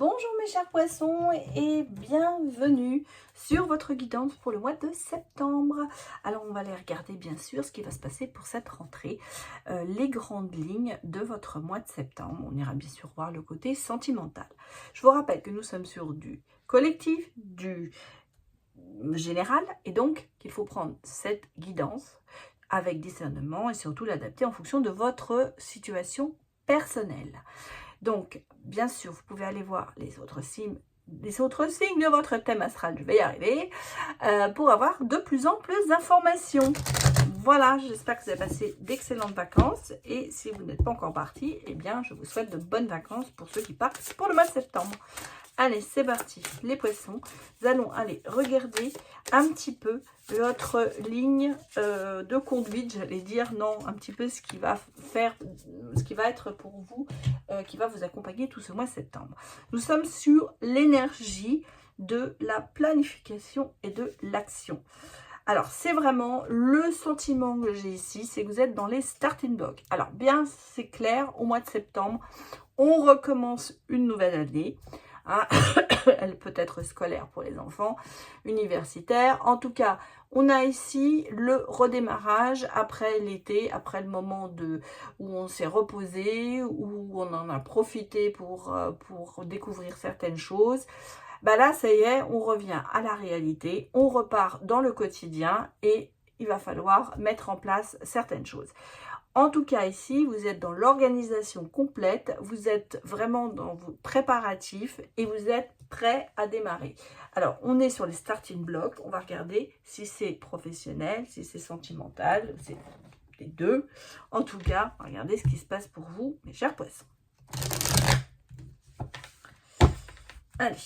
Bonjour mes chers poissons et bienvenue sur votre guidance pour le mois de septembre. Alors on va aller regarder bien sûr ce qui va se passer pour cette rentrée, les grandes lignes de votre mois de septembre. On ira bien sûr voir le côté sentimental. Je vous rappelle que nous sommes sur du collectif, du général et donc qu'il faut prendre cette guidance avec discernement et surtout l'adapter en fonction de votre situation personnelle. Donc, bien sûr, vous pouvez aller voir les autres signes de votre thème astral, je vais y arriver, pour avoir de plus en plus d'informations. Voilà, j'espère que vous avez passé d'excellentes vacances. Et si vous n'êtes pas encore parti, eh bien, je vous souhaite de bonnes vacances pour ceux qui partent pour le mois de septembre. Allez, c'est parti, les poissons. Nous allons aller regarder un petit peu votre ligne de conduite, j'allais dire, non, un petit peu ce qui va être pour vous, qui va vous accompagner tout ce mois de septembre. Nous sommes sur l'énergie de la planification et de l'action. Alors, c'est vraiment le sentiment que j'ai ici, c'est que vous êtes dans les starting blocks. Alors, bien, c'est clair, au mois de septembre, on recommence une nouvelle année. Hein, elle peut être scolaire pour les enfants, universitaire. En tout cas, on a ici le redémarrage après l'été, après le moment où on s'est reposé, où on en a profité pour découvrir certaines choses. Bah là, ça y est, on revient à la réalité, on repart dans le quotidien et il va falloir mettre en place certaines choses. En tout cas, ici, vous êtes dans l'organisation complète, vous êtes vraiment dans vos préparatifs et vous êtes prêt à démarrer. Alors, on est sur les starting blocks, on va regarder si c'est professionnel, si c'est sentimental, c'est les deux. En tout cas, regardez ce qui se passe pour vous, mes chers poissons. Allez.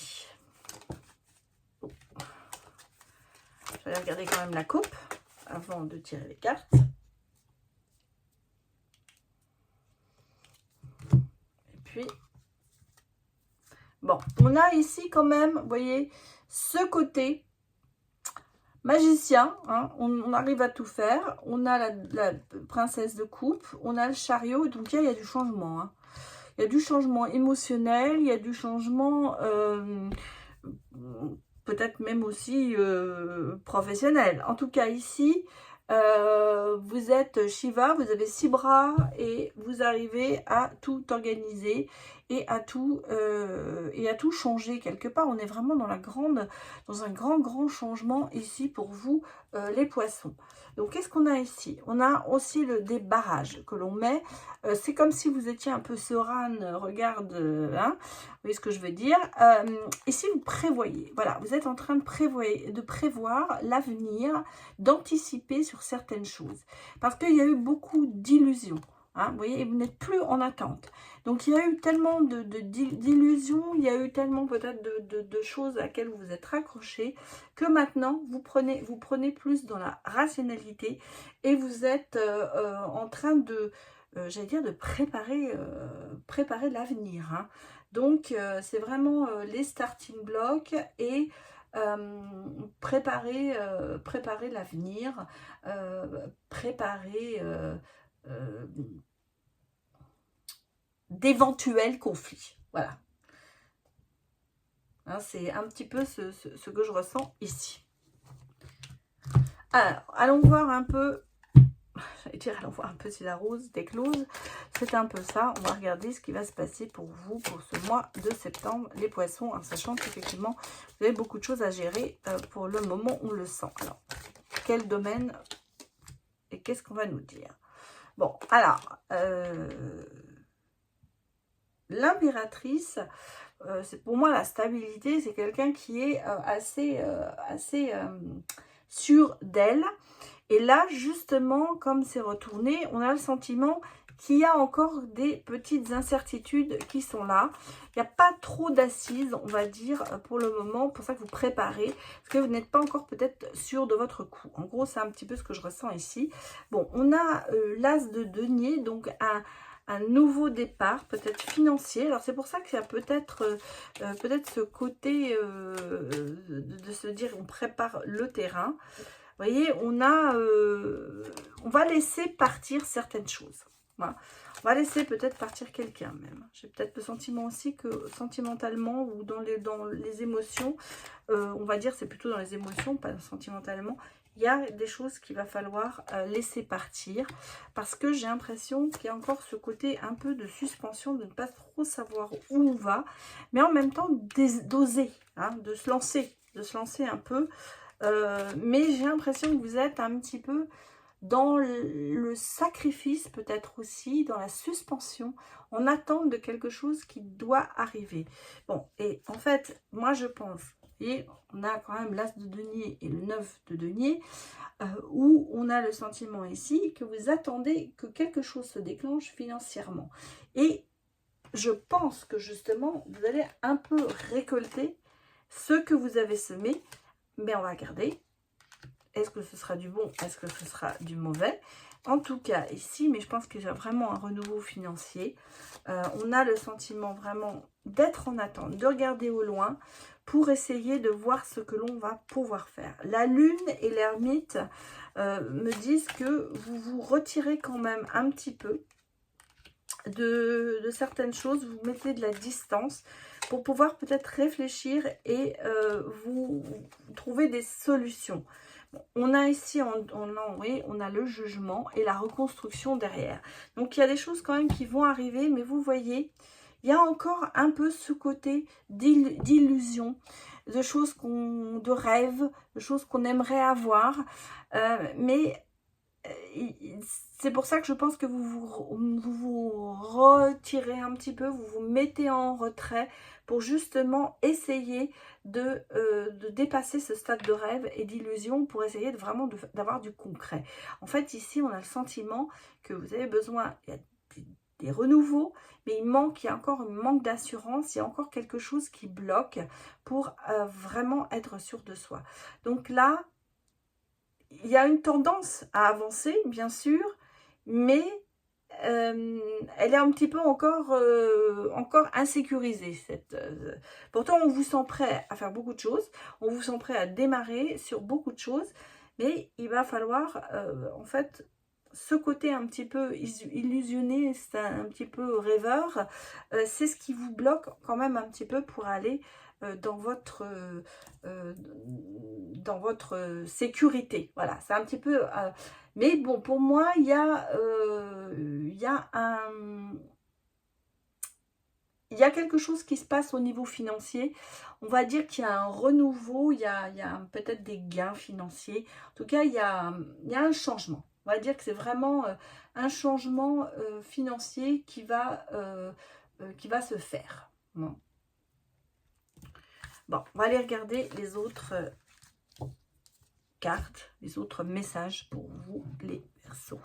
Je vais regarder quand même la coupe avant de tirer les cartes. Bon, on a ici quand même, vous voyez, ce côté magicien, hein, on arrive à tout faire. On a la princesse de coupe, on a le chariot, donc il y a du changement. Hein. Il y a du changement émotionnel, il y a du changement peut-être même aussi professionnel. En tout cas, ici, vous êtes Shiva, vous avez 6 bras et vous arrivez à tout organiser et à tout changer quelque part. On est vraiment dans un grand changement ici pour vous, les poissons. Donc, qu'est-ce qu'on a ici? On a aussi des barrages que l'on met. C'est comme si vous étiez un peu sereine, regarde, hein, vous voyez ce que je veux dire. Ici, vous prévoyez. Voilà, vous êtes en train de prévoir l'avenir, d'anticiper sur certaines choses. Parce qu'il y a eu beaucoup d'illusions. Hein, vous voyez, vous n'êtes plus en attente. Donc, il y a eu tellement d'illusions, il y a eu tellement peut-être de choses à laquelle vous vous êtes raccrochés, que maintenant, vous prenez plus dans la rationalité et vous êtes en train j'allais dire, de préparer l'avenir. Hein. Donc, c'est vraiment les starting blocks et préparer l'avenir, préparer d'éventuels conflits. Voilà. Hein, c'est un petit peu ce que je ressens ici. Alors, allons voir un peu. J'allais dire, allons voir un peu si la rose déclose. C'est un peu ça. On va regarder ce qui va se passer pour vous pour ce mois de septembre, les poissons, en sachant qu'effectivement, vous avez beaucoup de choses à gérer pour le moment, on le sent. Alors, quel domaine et qu'est-ce qu'on va nous dire? Bon, alors, l'impératrice, c'est pour moi la stabilité, c'est quelqu'un qui est assez sûr d'elle. Et là, justement, comme c'est retourné, on a le sentiment qu'il y a encore des petites incertitudes qui sont là. Il n'y a pas trop d'assises, on va dire, pour le moment. Pour ça que vous préparez, parce que vous n'êtes pas encore peut-être sûr de votre coup. En gros, c'est un petit peu ce que je ressens ici. Bon, on a l'as de denier, donc un nouveau départ, peut-être financier. Alors, c'est pour ça qu'il y a peut-être ce côté de se dire on prépare le terrain. Vous voyez, on va laisser partir certaines choses. Voilà. On va laisser peut-être partir quelqu'un même. J'ai peut-être le sentiment aussi que sentimentalement ou dans les émotions, on va dire c'est plutôt dans les émotions, pas sentimentalement, il y a des choses qu'il va falloir laisser partir parce que j'ai l'impression qu'il y a encore ce côté un peu de suspension, de ne pas trop savoir où on va, mais en même temps d'oser, hein, de se lancer un peu. Mais j'ai l'impression que vous êtes un petit peu dans le sacrifice, peut-être aussi, dans la suspension, en attente de quelque chose qui doit arriver. Bon, et en fait, moi je pense, et on a quand même l'as de denier et le 9 de denier, où on a le sentiment ici que vous attendez que quelque chose se déclenche financièrement. Et je pense que justement, vous allez un peu récolter ce que vous avez semé, mais on va regarder. Est-ce que ce sera du bon? Est-ce que ce sera du mauvais? En tout cas, ici, mais je pense qu'il y a vraiment un renouveau financier. On a le sentiment vraiment d'être en attente, de regarder au loin pour essayer de voir ce que l'on va pouvoir faire. La lune et l'ermite me disent que vous vous retirez quand même un petit peu de certaines choses, vous mettez de la distance pour pouvoir peut-être réfléchir et vous trouver des solutions. Bon, on a ici, oui, on a le jugement et la reconstruction derrière. Donc il y a des choses quand même qui vont arriver, mais vous voyez, il y a encore un peu ce côté d'illusion, de choses de rêves, de choses qu'on aimerait avoir, mais c'est pour ça que je pense que vous retirez un petit peu, vous vous mettez en retrait pour justement essayer de dépasser ce stade de rêve et d'illusion pour essayer vraiment d'avoir du concret. En fait, ici, on a le sentiment que vous avez besoin, il y a des renouveaux, mais il y a encore un manque d'assurance, il y a encore quelque chose qui bloque pour vraiment être sûr de soi. Donc là, il y a une tendance à avancer, bien sûr, mais elle est un petit peu encore insécurisée. Pourtant, on vous sent prêt à faire beaucoup de choses, on vous sent prêt à démarrer sur beaucoup de choses, mais il va falloir, en fait, ce côté un petit peu illusionné, c'est un petit peu rêveur, c'est ce qui vous bloque quand même un petit peu pour aller dans votre sécurité. Voilà, c'est un petit peu... mais bon, pour moi, il y a quelque chose qui se passe au niveau financier. On va dire qu'il y a un renouveau, il y a peut-être des gains financiers. En tout cas, il y a un changement. On va dire que c'est vraiment un changement financier qui va se faire. Bon. Bon, on va aller regarder les autres cartes, les autres messages pour vous, les Verseaux.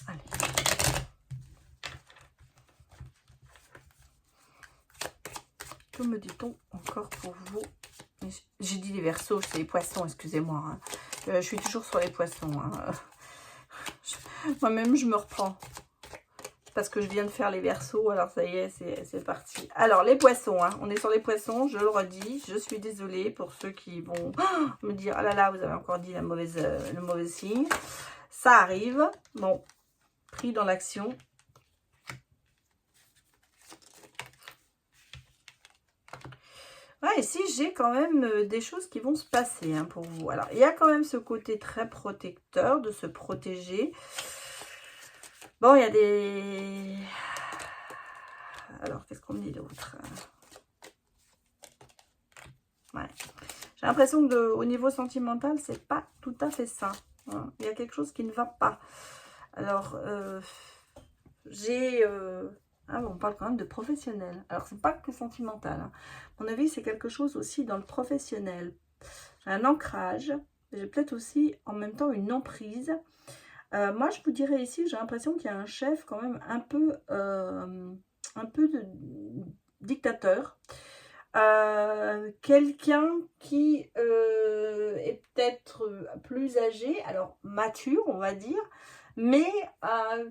Allez. Que me dit-on encore pour vous? J'ai dit les Verseaux, c'est les Poissons, excusez-moi. Hein. Je suis toujours sur les Poissons. Hein. Moi-même, je me reprends. Parce que je viens de faire les Verseaux, alors ça y est, c'est parti. Alors, les Poissons, hein. On est sur les Poissons, je le redis. Je suis désolée pour ceux qui vont me dire, ah là là, vous avez encore dit le mauvais signe. Ça arrive. Bon, pris dans l'action. Ouais, ici, j'ai quand même des choses qui vont se passer hein, pour vous. Alors, il y a quand même ce côté très protecteur, de se protéger. Bon, il y a des... Alors, qu'est-ce qu'on me dit d'autre? Ouais. J'ai l'impression qu'au niveau sentimental, c'est pas tout à fait ça. Hein. Il y a quelque chose qui ne va pas. Alors, j'ai... Ah bon, on parle quand même de professionnel. Alors, c'est pas que sentimental. Hein. À mon avis, c'est quelque chose aussi dans le professionnel. J'ai un ancrage. J'ai peut-être aussi, en même temps, une emprise. Moi, je vous dirais ici, j'ai l'impression qu'il y a un chef quand même un peu de dictateur. Quelqu'un qui est peut-être plus âgé, alors mature, on va dire, mais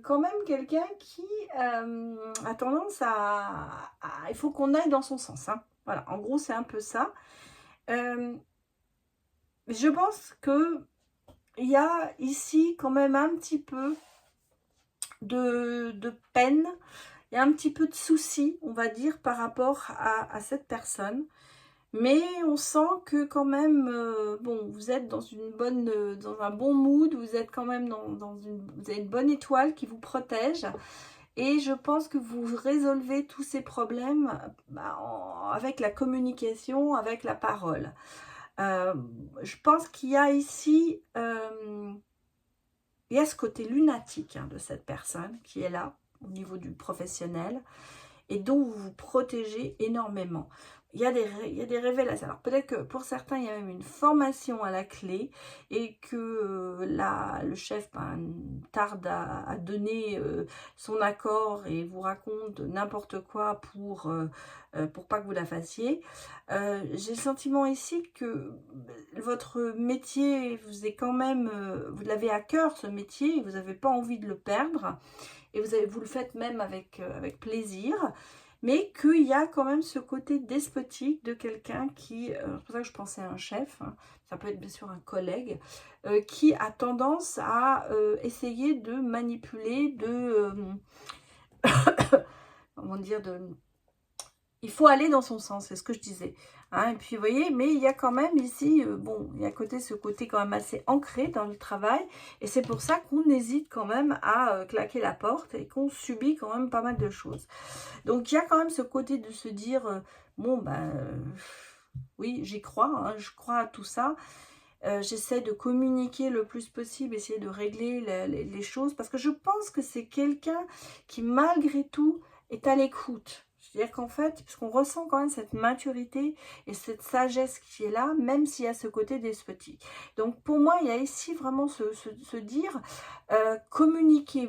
quand même quelqu'un qui a tendance il faut qu'on aille dans son sens. Hein. Voilà, en gros, c'est un peu ça. Je pense que il y a ici quand même un petit peu de peine, il y a un petit peu de souci, on va dire, par rapport à cette personne. Mais on sent que quand même, bon, vous êtes dans une bonne, dans un bon mood, vous êtes quand même vous avez une bonne étoile qui vous protège. Et je pense que vous résolvez tous ces problèmes avec la communication, avec la parole. Je pense qu'il y a ici, il y a ce côté lunatique de cette personne qui est là, au niveau du professionnel, et dont vous vous protégez énormément. Il y a des révélations. Alors peut-être que pour certains, il y a même une formation à la clé et que le chef tarde à donner son accord et vous raconte n'importe quoi pour pas que vous la fassiez. J'ai le sentiment ici que votre métier, vous l'avez à cœur ce métier et vous n'avez pas envie de le perdre. Et vous le faites même avec plaisir, mais qu'il y a quand même ce côté despotique de quelqu'un qui, c'est pour ça que je pensais à un chef, ça peut être bien sûr un collègue, qui a tendance à essayer de manipuler, comment dire, il faut aller dans son sens, c'est ce que je disais. Hein, et puis, vous voyez, mais il y a quand même ici, bon, il y a ce côté quand même assez ancré dans le travail. Et c'est pour ça qu'on hésite quand même à claquer la porte et qu'on subit quand même pas mal de choses. Donc, il y a quand même ce côté de se dire, bon, ben, oui, j'y crois, hein, je crois à tout ça. J'essaie de communiquer le plus possible, essayer de régler les choses. Parce que je pense que c'est quelqu'un qui, malgré tout, est à l'écoute. C'est-à-dire qu'en fait, puisqu'on ressent quand même cette maturité et cette sagesse qui est là, même s'il y a ce côté despotique. Donc pour moi, il y a ici vraiment se dire, communiquer,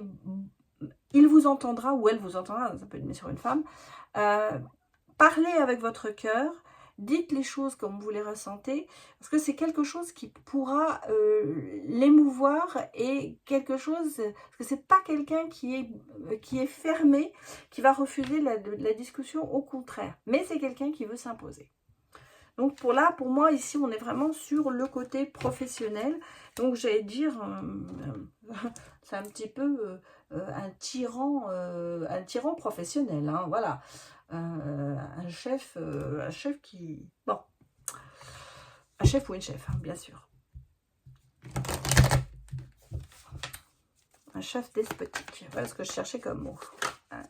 il vous entendra ou elle vous entendra, ça peut être bien sûr une femme, parlez avec votre cœur, dites les choses comme vous les ressentez, parce que c'est quelque chose qui pourra l'émouvoir et quelque chose, parce que c'est pas quelqu'un qui est fermé, qui va refuser la discussion, au contraire, mais c'est quelqu'un qui veut s'imposer. Donc pour moi, ici, on est vraiment sur le côté professionnel. Donc j'allais dire, c'est un petit peu un tyran professionnel, hein, voilà. Un chef qui... Bon, un chef ou une chef, hein, bien sûr. Un chef despotique, voilà ce que je cherchais comme mot. Alors.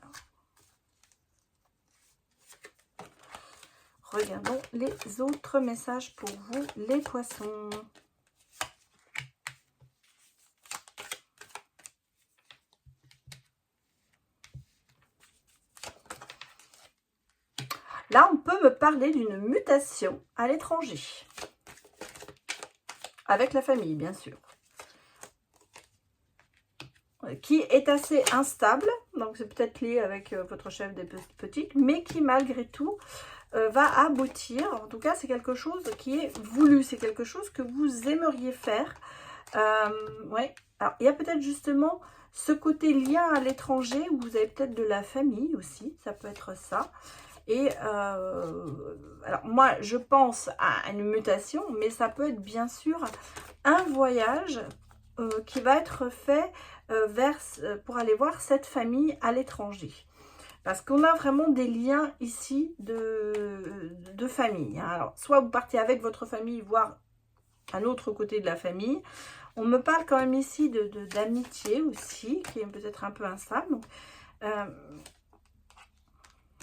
Regardons les autres messages pour vous, les poissons. Là, on peut me parler d'une mutation à l'étranger. Avec la famille, bien sûr. Qui est assez instable. Donc, c'est peut-être lié avec votre chef despotique. Mais qui, malgré tout, va aboutir. En tout cas, c'est quelque chose qui est voulu. C'est quelque chose que vous aimeriez faire. Ouais. Alors, il y a peut-être justement ce côté lien à l'étranger où vous avez peut-être de la famille aussi. Ça peut être ça. Et alors moi, je pense à une mutation, mais ça peut être bien sûr un voyage qui va être fait pour aller voir cette famille à l'étranger. Parce qu'on a vraiment des liens ici de famille. Hein. Alors, soit vous partez avec votre famille voir un autre côté de la famille. On me parle quand même ici d'amitié aussi, qui est peut-être un peu instable. Donc,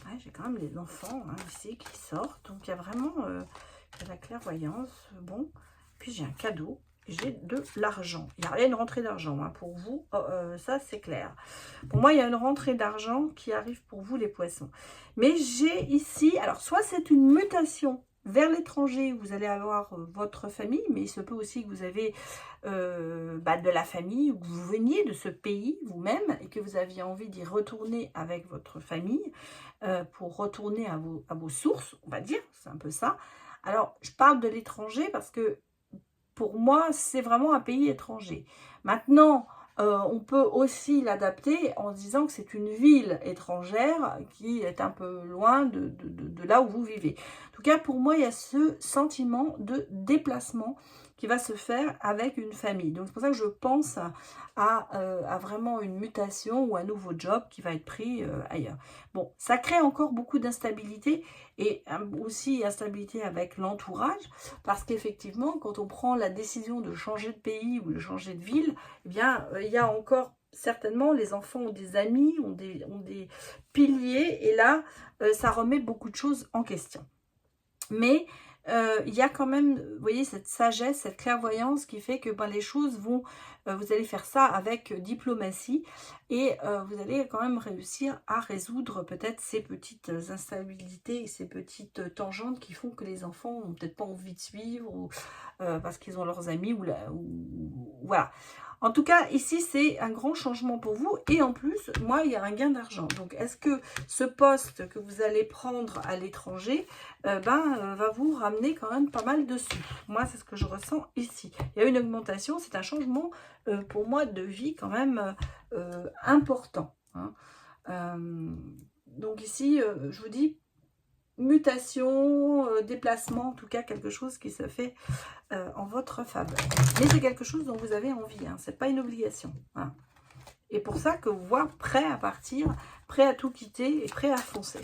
ouais, j'ai quand même les enfants ici qui sortent. Donc, il y a vraiment de la clairvoyance. Bon, puis j'ai un cadeau. J'ai de l'argent. Il y a une rentrée d'argent pour vous. Ça, c'est clair. Pour moi, il y a une rentrée d'argent qui arrive pour vous, les poissons. Mais j'ai ici... Alors, soit c'est une mutation vers l'étranger, vous allez avoir votre famille, mais il se peut aussi que vous avez de la famille, ou que vous veniez de ce pays vous-même et que vous aviez envie d'y retourner avec votre famille pour retourner à vos sources, on va dire, c'est un peu ça. Alors, je parle de l'étranger parce que pour moi, c'est vraiment un pays étranger. Maintenant, on peut aussi l'adapter en disant que c'est une ville étrangère qui est un peu loin de là où vous vivez. En tout cas, pour moi, il y a ce sentiment de déplacement qui va se faire avec une famille. Donc c'est pour ça que je pense à vraiment une mutation ou un nouveau job qui va être pris ailleurs. Bon, ça crée encore beaucoup d'instabilité et aussi instabilité avec l'entourage, parce qu'effectivement, quand on prend la décision de changer de pays ou de changer de ville, eh bien, il y a encore certainement, les enfants ont des amis, ont des piliers, et là, ça remet beaucoup de choses en question. Mais il y a quand même, vous voyez, cette sagesse, cette clairvoyance qui fait que ben, les choses vont, vous allez faire ça avec diplomatie, et vous allez quand même réussir à résoudre peut-être ces petites instabilités, ces petites tangentes qui font que les enfants n'ont peut-être pas envie de suivre, ou parce qu'ils ont leurs amis, voilà. En tout cas, ici, c'est un grand changement pour vous. Et en plus, moi, il y a un gain d'argent. Donc, est-ce que ce poste que vous allez prendre à l'étranger va vous ramener quand même pas mal dessus? Moi, c'est ce que je ressens ici. Il y a une augmentation, c'est un changement pour moi de vie quand même important. Hein. Donc ici, je vous dis, mutation, déplacement, en tout cas quelque chose qui se fait en votre faveur. Mais c'est quelque chose dont vous avez envie, hein, c'est pas une obligation. Hein. Et pour ça que vous voyez prêt à partir, prêt à tout quitter et prêt à foncer.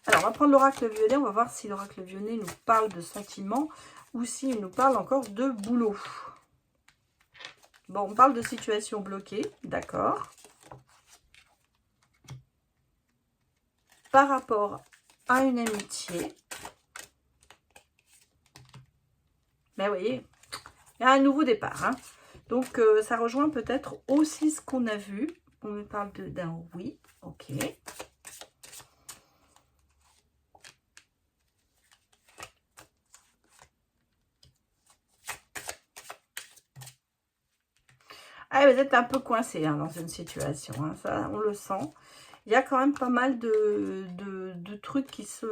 Alors on va prendre l'oracle vionnet, on va voir si l'oracle vionnet nous parle de sentiments ou s'il nous parle encore de boulot. Bon, on parle de situation bloquée, d'accord. Par rapport à une amitié. Mais vous voyez, il y a un nouveau départ. Hein. Donc, ça rejoint peut-être aussi ce qu'on a vu. On me parle d'un oui. Ok. Ah, vous êtes un peu coincé hein, dans une situation. Hein, ça, on le sent. Il y a quand même pas mal de trucs qui se...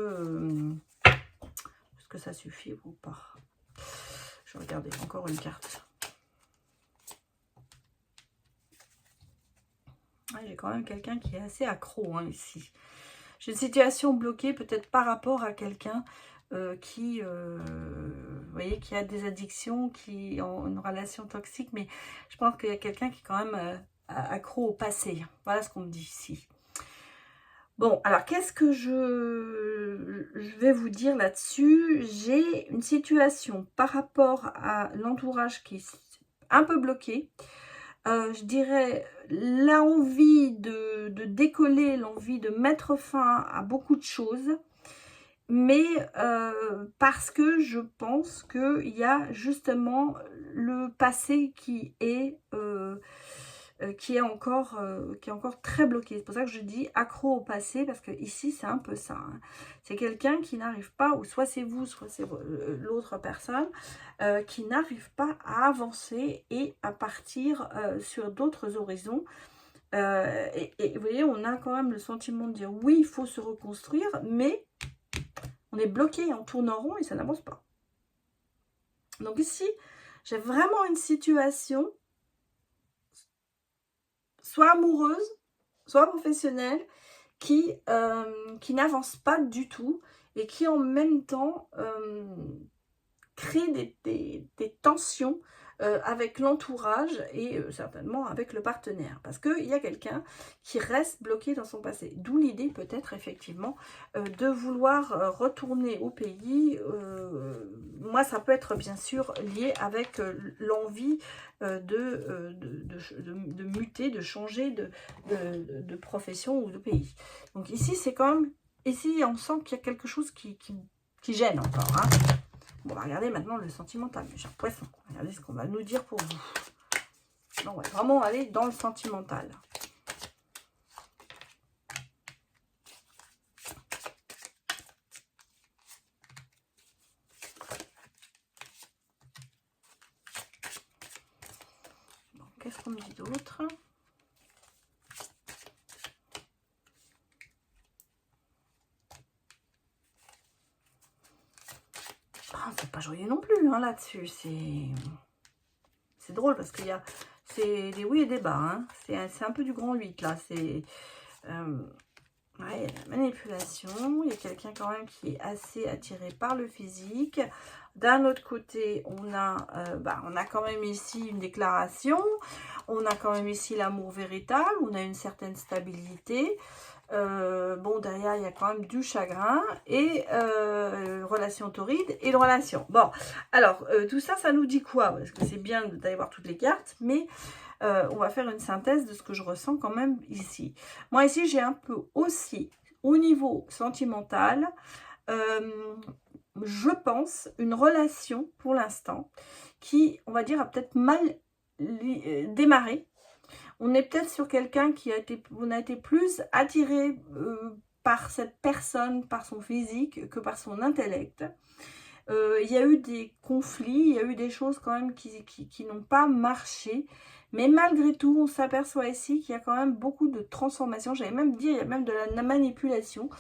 Est-ce que ça suffit ou pas? Je vais regarder encore une carte. J'ai quand même quelqu'un qui est assez accro hein, ici. J'ai une situation bloquée peut-être par rapport à quelqu'un qui, vous voyez, qui a des addictions, qui ont une relation toxique, mais je pense qu'il y a quelqu'un qui est quand même accro au passé. Voilà ce qu'on me dit ici. Bon, alors qu'est-ce que je vais vous dire là-dessus? J'ai une situation par rapport à l'entourage qui est un peu bloqué. Je dirais l'envie de décoller, l'envie de mettre fin à beaucoup de choses, mais parce que je pense qu'il y a justement le passé qui est encore très bloqué. C'est pour ça que je dis accro au passé, parce que ici c'est un peu ça. Hein. C'est quelqu'un qui n'arrive pas, ou soit c'est vous, soit c'est l'autre personne, qui n'arrive pas à avancer et à partir sur d'autres horizons. Et vous voyez, on a quand même le sentiment de dire oui, il faut se reconstruire, mais on est bloqué, on tourne en rond et ça n'avance pas. Donc ici, j'ai vraiment une situation soit amoureuse, soit professionnelle, qui n'avance pas du tout et qui en même temps crée des tensions avec l'entourage et certainement avec le partenaire. Parce qu'il y a quelqu'un qui reste bloqué dans son passé. D'où l'idée peut-être effectivement de vouloir retourner au pays. Moi, ça peut être bien sûr lié avec l'envie de muter, de changer de profession ou de pays. Donc ici, c'est quand même... Ici, on sent qu'il y a quelque chose qui gêne encore. Hein. Bon, on va regarder maintenant le sentimental, mes chers poissons. Regardez ce qu'on va nous dire pour vous. On va vraiment aller dans le sentimental. Bon, qu'est-ce qu'on me dit d'autre? C'est pas joyeux non plus hein, là-dessus. C'est drôle parce qu'il y a des oui et des bas. Hein. C'est un peu du grand 8 là. Ouais, la manipulation, il y a quelqu'un quand même qui est assez attiré par le physique. D'un autre côté, on a quand même ici une déclaration, on a quand même ici l'amour véritable, on a une certaine stabilité. Bon, derrière, il y a quand même du chagrin et relation torride et une relation. Bon, alors, tout ça, ça nous dit quoi? Parce que c'est bien d'aller voir toutes les cartes, mais on va faire une synthèse de ce que je ressens quand même ici. Moi, ici, j'ai un peu aussi, au niveau sentimental, je pense, une relation, pour l'instant, qui, on va dire, a peut-être mal démarré. On est peut-être sur quelqu'un on a été plus attiré par cette personne, par son physique, que par son intellect. Il y a eu des conflits, il y a eu des choses quand même qui n'ont pas marché. Mais malgré tout, on s'aperçoit ici qu'il y a quand même beaucoup de transformations. J'allais même dire, il y a même de la manipulation.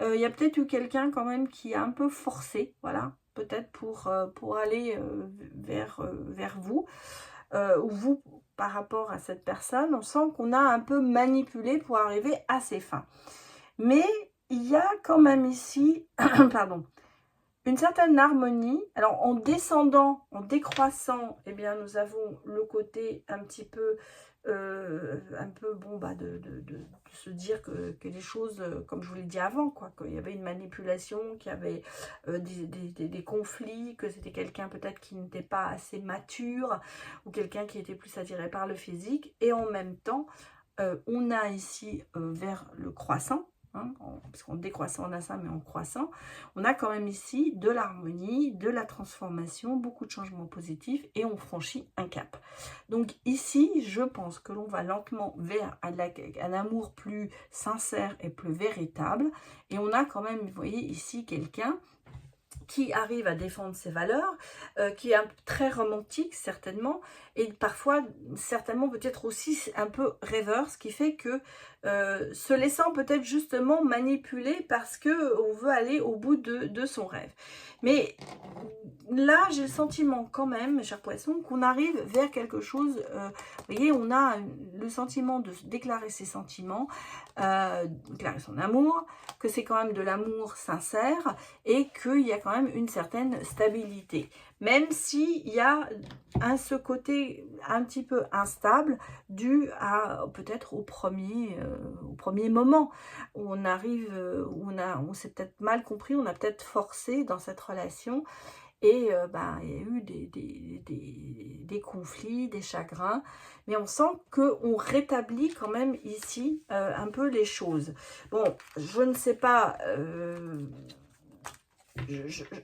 Il y a peut-être eu quelqu'un quand même qui a un peu forcé, voilà, peut-être pour aller vers vous. Ou vous, par rapport à cette personne, on sent qu'on a un peu manipulé pour arriver à ses fins. Mais il y a quand même ici, pardon, une certaine harmonie. Alors en descendant, en décroissant, eh bien nous avons le côté un petit peu, bon, de se dire que les choses, comme je vous l'ai dit avant, quoi, qu'il y avait une manipulation, qu'il y avait des conflits, que c'était quelqu'un peut-être qui n'était pas assez mature, ou quelqu'un qui était plus attiré par le physique, et en même temps, on a ici vers le croissant, hein, parce qu'en décroissant on a ça, mais en croissant, on a quand même ici de l'harmonie, de la transformation, beaucoup de changements positifs et on franchit un cap. Donc ici, je pense que l'on va lentement vers un amour plus sincère et plus véritable. Et on a quand même, vous voyez ici, quelqu'un qui arrive à défendre ses valeurs, qui est très romantique certainement, et parfois certainement peut-être aussi un peu rêveur, ce qui fait que se laissant peut-être justement manipuler parce que on veut aller au bout de son rêve. Mais là, j'ai le sentiment quand même, mes chers poissons, qu'on arrive vers quelque chose, vous voyez, on a le sentiment de déclarer ses sentiments, déclarer son amour, que c'est quand même de l'amour sincère, et qu'il y a quand même une certaine stabilité. Même s'il y a ce côté un petit peu instable, dû à peut-être au premier moment, où on arrive, où on s'est peut-être mal compris, on a peut-être forcé dans cette relation, et il y a eu des conflits, des chagrins, mais on sent qu'on rétablit quand même ici un peu les choses. Bon, je ne sais pas...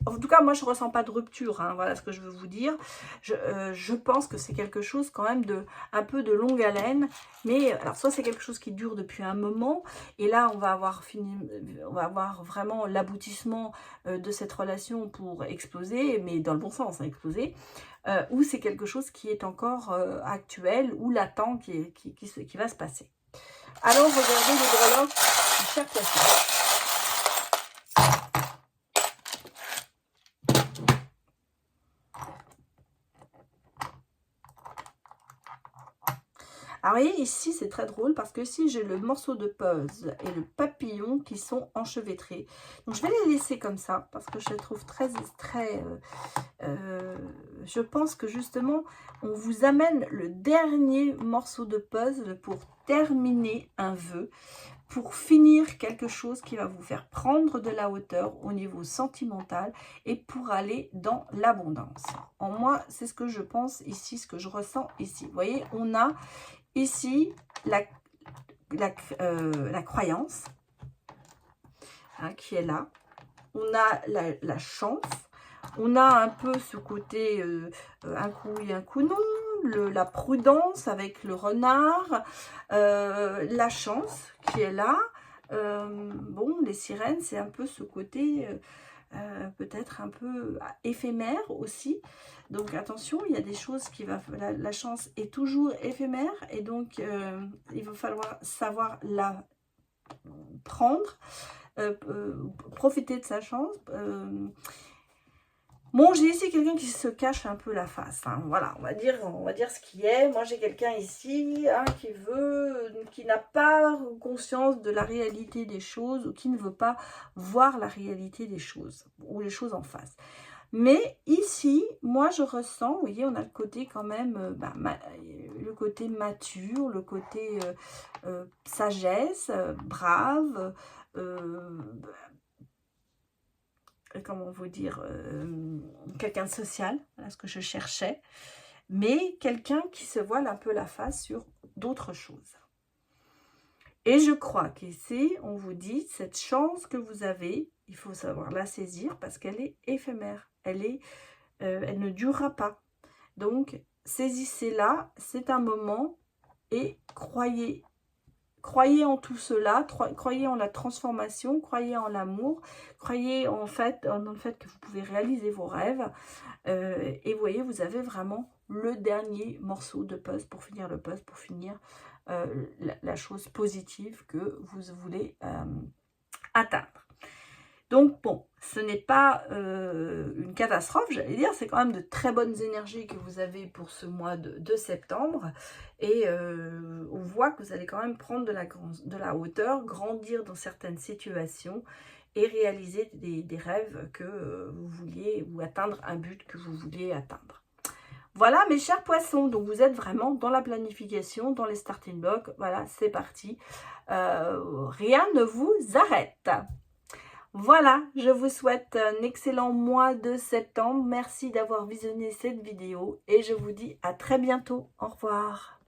en tout cas, moi, je ne ressens pas de rupture, hein, voilà ce que je veux vous dire. Je pense que c'est quelque chose quand même un peu de longue haleine, mais alors soit c'est quelque chose qui dure depuis un moment, et là, on va avoir vraiment l'aboutissement de cette relation pour exploser, mais dans le bon sens, hein, exploser, ou c'est quelque chose qui est encore actuel, ou latent, qui va se passer. Allons regarder les breloques du cher poisson. Alors, vous voyez, ici, c'est très drôle parce que ici, j'ai le morceau de puzzle et le papillon qui sont enchevêtrés. Donc, je vais les laisser comme ça parce que je les trouve très... je pense que justement, on vous amène le dernier morceau de puzzle pour terminer un vœu, pour finir quelque chose qui va vous faire prendre de la hauteur au niveau sentimental et pour aller dans l'abondance. En moi, c'est ce que je pense ici, ce que je ressens ici. Vous voyez, on a ici la croyance, hein, qui est là. On a la chance. On a un peu ce côté un coup oui, un coup non. La prudence avec le renard. La chance qui est là. Bon, les sirènes, c'est un peu ce côté peut-être un peu éphémère aussi. Donc attention, il y a des choses qui va... La chance est toujours éphémère et donc il va falloir savoir la prendre, profiter de sa chance. Bon, j'ai ici quelqu'un qui se cache un peu la face. Hein. Voilà, on va dire ce qui est. Moi, j'ai quelqu'un ici hein, qui n'a pas conscience de la réalité des choses ou qui ne veut pas voir la réalité des choses ou les choses en face. Mais ici, moi, je ressens, vous voyez, on a le côté quand même, le côté mature, le côté sagesse, brave, comment vous dire, quelqu'un de social, voilà ce que je cherchais, mais quelqu'un qui se voile un peu la face sur d'autres choses. Et je crois qu'ici, on vous dit, cette chance que vous avez, il faut savoir la saisir parce qu'elle est éphémère, elle ne durera pas. Donc, saisissez-la, c'est un moment et croyez en tout cela, croyez en la transformation, croyez en l'amour, croyez en dans le fait que vous pouvez réaliser vos rêves. Et vous voyez, vous avez vraiment le dernier morceau de puzzle pour finir le puzzle, pour finir la chose positive que vous voulez atteindre. Donc bon, ce n'est pas une catastrophe, j'allais dire, c'est quand même de très bonnes énergies que vous avez pour ce mois de septembre. Et on voit que vous allez quand même prendre de la hauteur, grandir dans certaines situations et réaliser des rêves que vous vouliez ou atteindre un but que vous vouliez atteindre. Voilà mes chers poissons, donc vous êtes vraiment dans la planification, dans les starting blocks. Voilà, c'est parti. Rien ne vous arrête. Voilà, je vous souhaite un excellent mois de septembre. Merci d'avoir visionné cette vidéo et je vous dis à très bientôt. Au revoir.